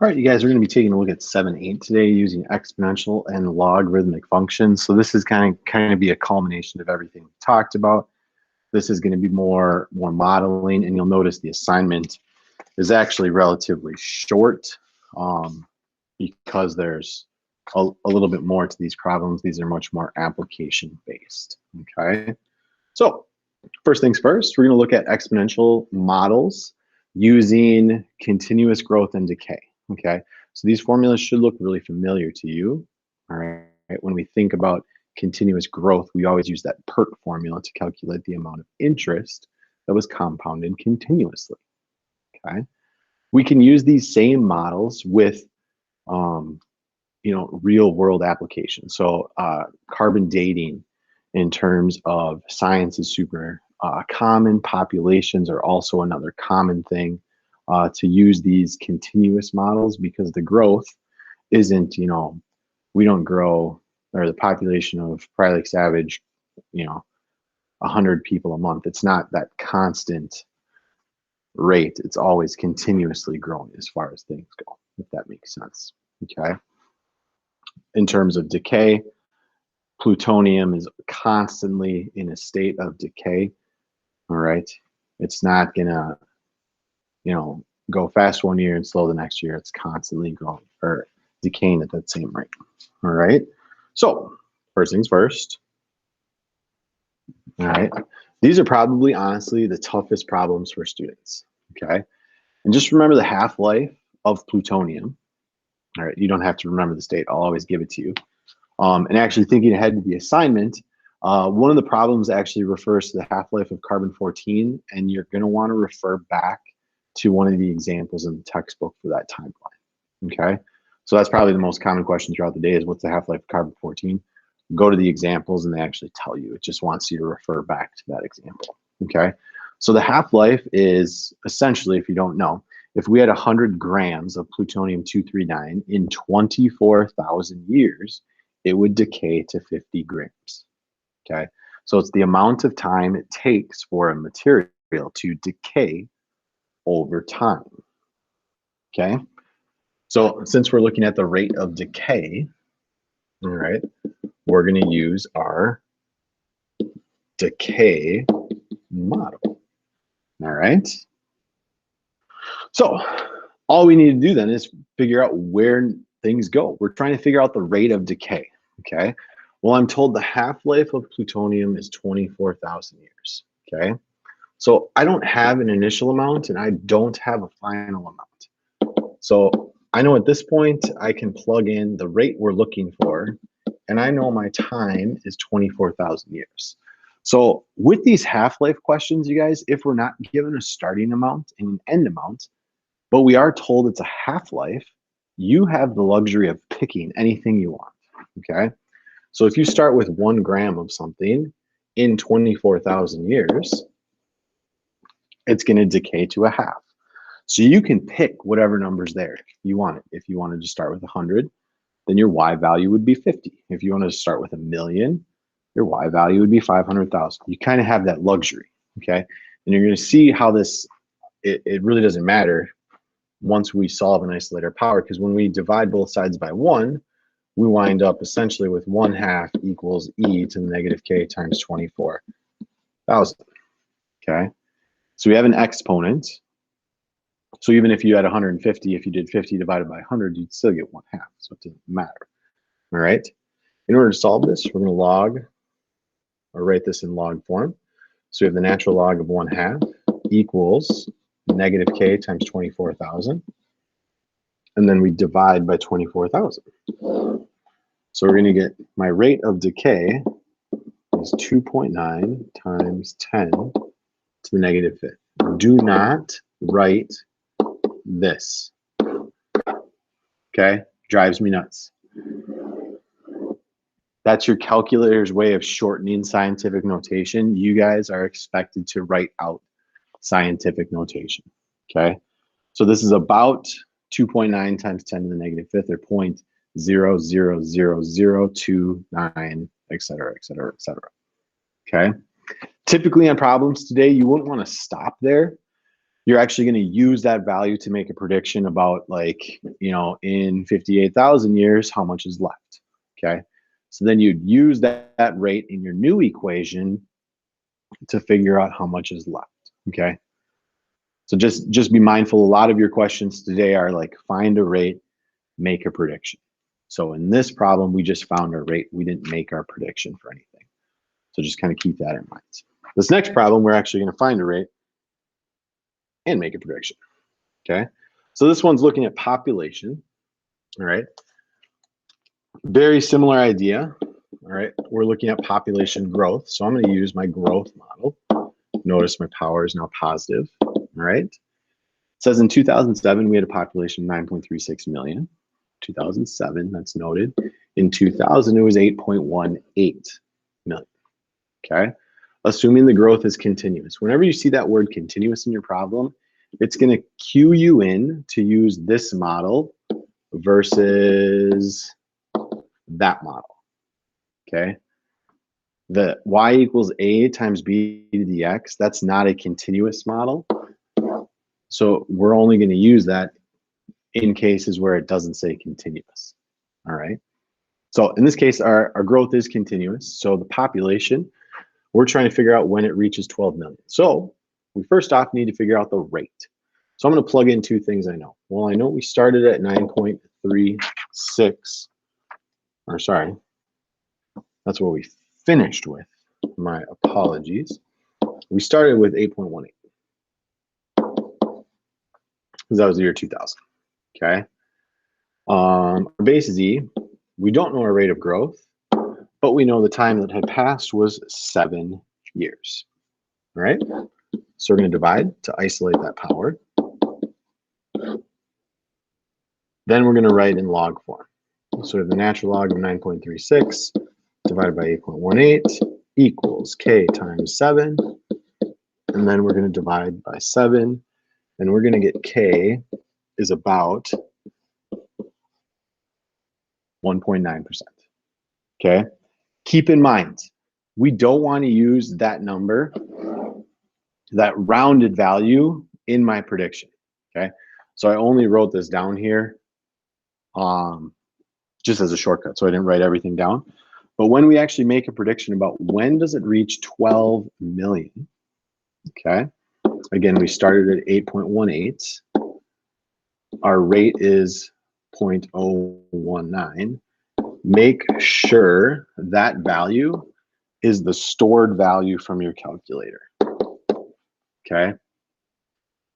All right, you guys are going to be taking a look at 7-8 today using exponential and logarithmic functions. So this is kind of be a culmination of everything we talked about. This is going to be more modeling, and you'll notice the assignment is actually relatively short because there's a little bit more to these problems. These are much more application based. Okay, so first things first, we're going to look at exponential models using continuous growth and decay. Okay, so these formulas should look really familiar to you. All right, when we think about continuous growth, we always use that PERT formula to calculate the amount of interest that was compounded continuously. Okay, we can use these same models with real world applications. So carbon dating in terms of science is super common. Populations are also another common thing to use these continuous models, because the growth isn't, we don't grow, or the population of Prairie Lake Savage, 100 people a month. It's not that constant rate. It's always continuously growing as far as things go, if that makes sense. Okay. In terms of decay, plutonium is constantly in a state of decay. All right. It's not gonna, go fast one year and slow the next year. It's constantly growing or decaying at that same rate. All right. So first things first. All right. These are probably honestly the toughest problems for students. Okay. And just remember the half-life of plutonium. All right. You don't have to remember the state. I'll always give it to you. And actually thinking ahead to the assignment, one of the problems actually refers to the half-life of carbon-14, and you're going to want to refer back to one of the examples in the textbook for that timeline. Okay, so that's probably the most common question throughout the day is what's the half-life of carbon-14? Go to the examples and they actually tell you. It just wants you to refer back to that example. Okay, so the half-life is essentially, if you don't know, if we had 100 grams of plutonium-239 in 24,000 years, it would decay to 50 grams. Okay, so it's the amount of time it takes for a material to decay over time. Okay, so since we're looking at the rate of decay, all right, we're going to use our decay model. All right, so all we need to do then is figure out where things go. We're trying to figure out the rate of decay. Okay, well, I'm told the half-life of plutonium is 24,000 years. Okay, so I don't have an initial amount and I don't have a final amount. So I know at this point I can plug in the rate we're looking for, and I know my time is 24,000 years. So with these half-life questions, you guys, if we're not given a starting amount and an end amount, but we are told it's a half-life, you have the luxury of picking anything you want. Okay, so if you start with 1 gram of something in 24,000 years, it's going to decay to a half. So you can pick whatever number's there if you want it. If you wanted to start with 100, then your Y value would be 50. If you wanted to start with 1,000,000, your Y value would be 500,000. You kind of have that luxury, okay? And you're going to see how this, it really doesn't matter once we solve an isolated power, because when we divide both sides by 1, we wind up essentially with 1/2 equals e to the negative k times 24,000, okay? So we have an exponent. So even if you had 150, if you did 50 divided by 100, you'd still get 1/2, so it doesn't matter. All right. In order to solve this, we're going to log, or write this in log form. So we have the natural log of 1/2 equals negative k times 24,000. And then we divide by 24,000. So we're going to get my rate of decay is 2.9 times 10 to the negative 5th. Do not write this. Okay, drives me nuts. That's your calculator's way of shortening scientific notation. You guys are expected to write out scientific notation. Okay, so this is about 2.9 times 10 to the negative 5th, or 0.0000029, et cetera, et cetera, et cetera. Okay, typically on problems today, you wouldn't want to stop there. you're actually going to use that value to make a prediction about, like, in 58,000 years, how much is left. Okay. So then you'd use that rate in your new equation to figure out how much is left. Okay. So just be mindful. A lot of your questions today are like, find a rate, make a prediction. So in this problem, we just found our rate. We didn't make our prediction for anything. So just kind of keep that in mind. This next problem, we're actually going to find a rate and make a prediction. Okay. So this one's looking at population. All right. Very similar idea. All right. We're looking at population growth. So I'm going to use my growth model. Notice my power is now positive. All right. It says in 2007, we had a population of 9.36 million. 2007, that's noted. In 2000, it was 8.18 million. Okay. Assuming the growth is continuous. Whenever you see that word continuous in your problem, it's going to cue you in to use this model versus that model. Okay. The y equals a times b to the x, that's not a continuous model. So we're only going to use that in cases where it doesn't say continuous. All right. So in this case, our growth is continuous. So the population, we're trying to figure out when it reaches 12 million. So we first off need to figure out the rate. So I'm going to plug in two things I know. Well, I know we started at 9.36, or sorry, that's what we finished with. My apologies. We started with 8.18 because that was the year 2000. Okay. Our base is E. We don't know our rate of growth, but we know the time that had passed was 7 years. All right. So we're going to divide to isolate that power. Then we're going to write in log form. So we have the natural log of 9.36 divided by 8.18 equals k times 7. And then we're going to divide by 7. And we're going to get k is about 1.9%. Okay. Keep in mind, we don't want to use that number, that rounded value, in my prediction. Okay. So I only wrote this down here just as a shortcut. So I didn't write everything down. But when we actually make a prediction about when does it reach 12 million, okay, again, we started at 8.18. Our rate is 0.019. Make sure that value is the stored value from your calculator. Okay.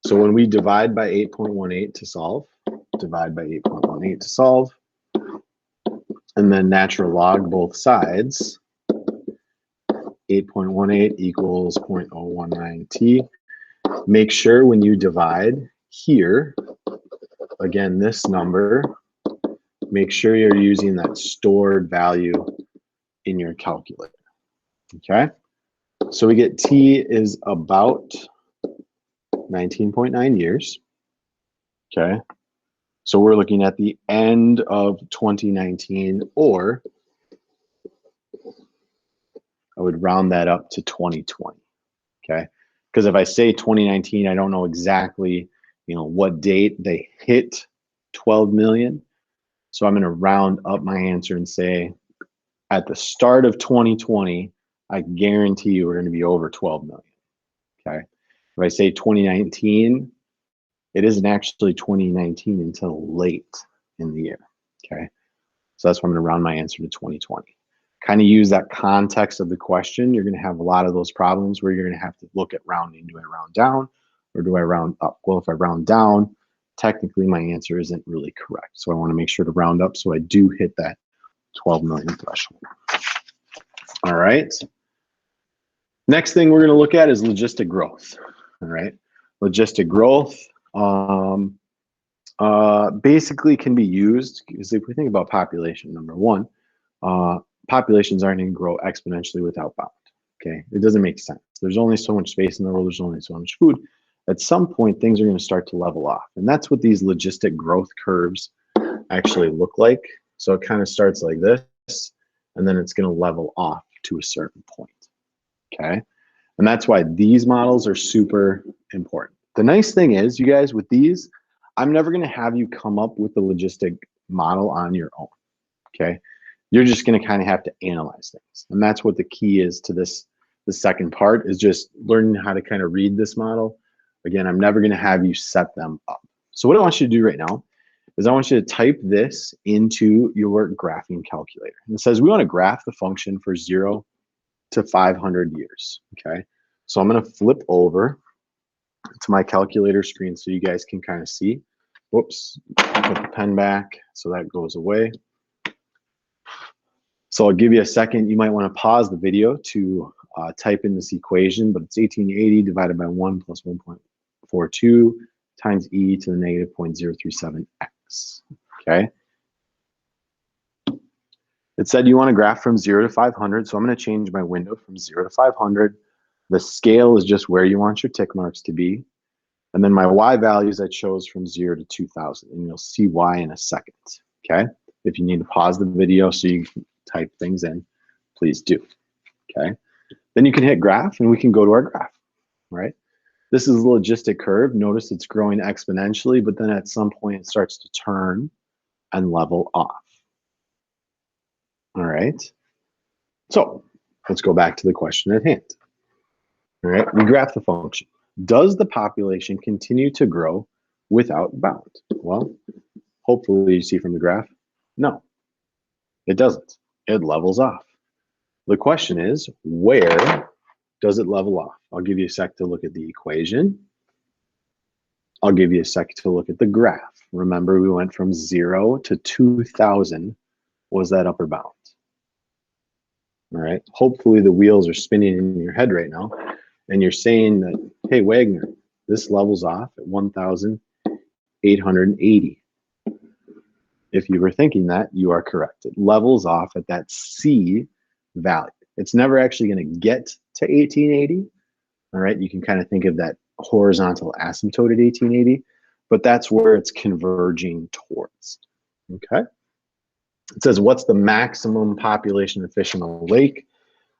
So when we divide by 8.18 to solve, divide by 8.18 to solve, and then natural log both sides, 8.18 equals 0.019t. Make sure when you divide here, again, this number, make sure you're using that stored value in your calculator. Okay. So we get t is about 19.9 years. Okay. So we're looking at the end of 2019, or I would round that up to 2020. Okay. Because if I say 2019, I don't know exactly, what date they hit 12 million. So I'm going to round up my answer and say at the start of 2020, I guarantee you we're going to be over 12 million. Okay. If I say 2019, it isn't actually 2019 until late in the year. Okay. So that's why I'm going to round my answer to 2020. Kind of use that context of the question. You're going to have a lot of those problems where you're going to have to look at rounding. Do I round down or do I round up? Well, if I round down, technically my answer isn't really correct. So I want to make sure to round up so I do hit that 12 million threshold. All right. Next thing we're going to look at is logistic growth. All right. Logistic growth basically can be used, because if we think about population, number one, populations aren't going to grow exponentially without bound. Okay. It doesn't make sense. There's only so much space in the world. There's only so much food. At some point, things are going to start to level off. And that's what these logistic growth curves actually look like. So it kind of starts like this, and then it's going to level off to a certain point. Okay. And that's why these models are super important. The nice thing is, you guys, with these, I'm never going to have you come up with the logistic model on your own, okay? You're just going to kind of have to analyze things. And that's what the key is to this. The second part is just learning how to kind of read this model. Again, I'm never going to have you set them up. So what I want you to do right now is I want you to type this into your graphing calculator. And it says we want to graph the function for 0 to 500 years, okay? So I'm going to flip over to my calculator screen so you guys can kind of see. Whoops, put the pen back so that goes away. So I'll give you a second. You might want to pause the video to type in this equation, but it's 1880 divided by 1 plus 1.42 times e to the negative 0.037x, okay? It said you want to graph from 0 to 500, so I'm going to change my window from 0 to 500. The scale is just where you want your tick marks to be. And then my y values I chose from 0 to 2000, and you'll see why in a second, okay? If you need to pause the video so you can type things in, please do, okay? Then you can hit graph, and we can go to our graph, right? This is a logistic curve. Notice it's growing exponentially, but then at some point it starts to turn and level off, all right? So let's go back to the question at hand. All right, we graph the function. Does the population continue to grow without bound? Well, hopefully you see from the graph, no, it doesn't. It levels off. The question is, where does it level off? I'll give you a sec to look at the equation. I'll give you a sec to look at the graph. Remember, we went from 0 to 2000 was that upper bound. All right, hopefully the wheels are spinning in your head right now. And you're saying that, hey, Wagner, this levels off at 1,880. If you were thinking that, you are correct. It levels off at that C value. It's never actually going to get to 1880. All right, you can kind of think of that horizontal asymptote at 1880, but that's where it's converging towards. Okay. It says, what's the maximum population of fish in a lake?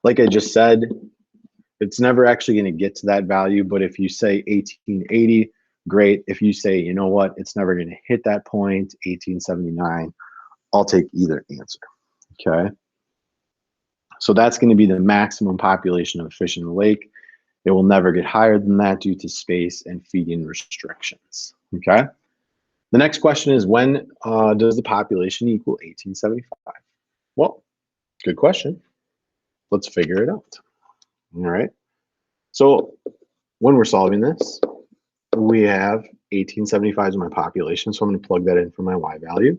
Like I just said, it's never actually going to get to that value, but if you say 1880, great. If you say, you know what, it's never going to hit that point, 1879, I'll take either answer, okay? So that's going to be the maximum population of fish in the lake. It will never get higher than that due to space and feeding restrictions, okay? The next question is, when does the population equal 1875? Well, good question. Let's figure it out. All right. So when we're solving this, we have 1875 as my population. So I'm going to plug that in for my y value.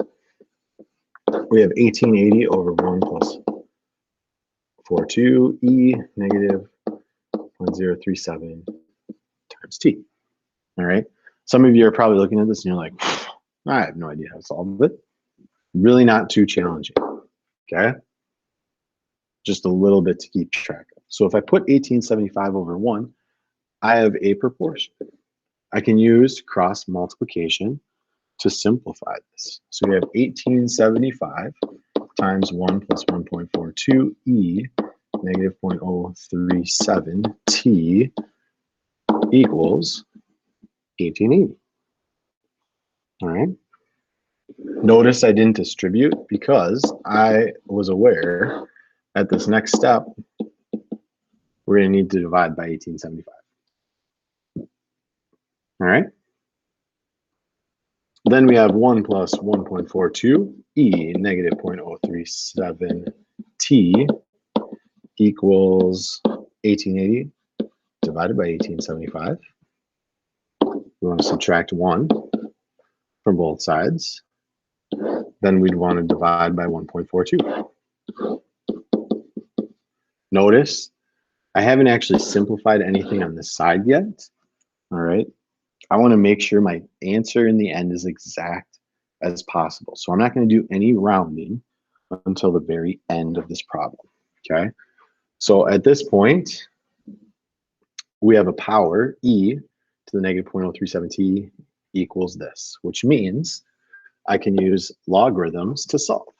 We have 1880 over 1 plus 42 e negative 0.037 times t. All right. Some of you are probably looking at this and you're like, I have no idea how to solve it. Really not too challenging. Okay. Just a little bit to keep track of. So if I put 1875 over 1, I have a proportion. I can use cross multiplication to simplify this. So we have 1875 times 1 plus 1.42 e negative 0.037 t equals 1880. All right. Notice I didn't distribute because I was aware at this next step, we're going to need to divide by 1875. All right. Then we have 1 plus 1.42 e negative 0.037 t equals 1880 divided by 1875. We want to subtract 1 from both sides. Then we'd want to divide by 1.42. Notice I haven't actually simplified anything on this side yet. All right. I want to make sure my answer in the end is exact as possible. So I'm not going to do any rounding until the very end of this problem. Okay. So at this point, we have a power e to the negative 0.037 t equals this, which means I can use logarithms to solve.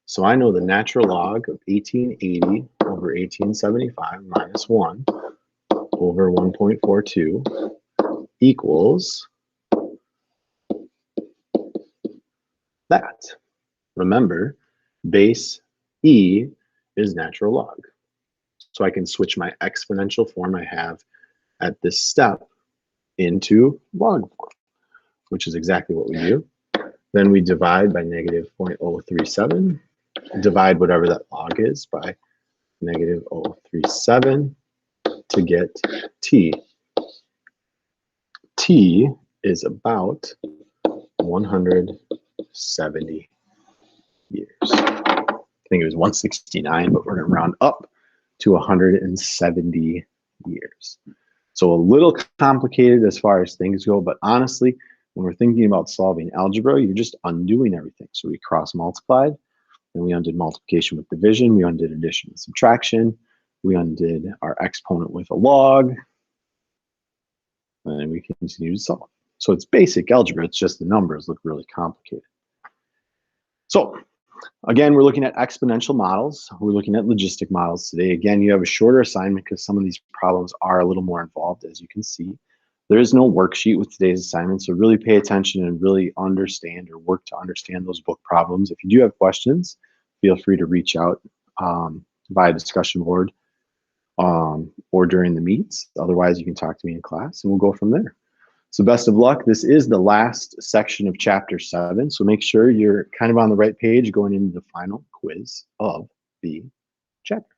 So I know the natural log of 1880 over 1875 minus 1 over 1.42 equals that. Remember, base E is natural log. So I can switch my exponential form I have at this step into log form, which is exactly what we do. Then we divide by negative 0.037, divide whatever that log is by negative 0.037 to get T. T is about 170 years. I think it was 169, but we're going to round up to 170 years. So a little complicated as far as things go, but honestly, when we're thinking about solving algebra, you're just undoing everything. So we cross multiplied, then we undid multiplication with division, we undid addition and subtraction, we undid our exponent with a log, and then we continue to solve. So it's basic algebra, it's just the numbers look really complicated. So again, we're looking at exponential models. We're looking at logistic models today. Again, you have a shorter assignment because some of these problems are a little more involved, as you can see. There is no worksheet with today's assignment, so really pay attention and really understand or work to understand those book problems. If you do have questions, feel free to reach out via discussion board or during the meets. Otherwise, you can talk to me in class and we'll go from there. So best of luck. This is the last section of chapter 7. So make sure you're kind of on the right page going into the final quiz of the chapter.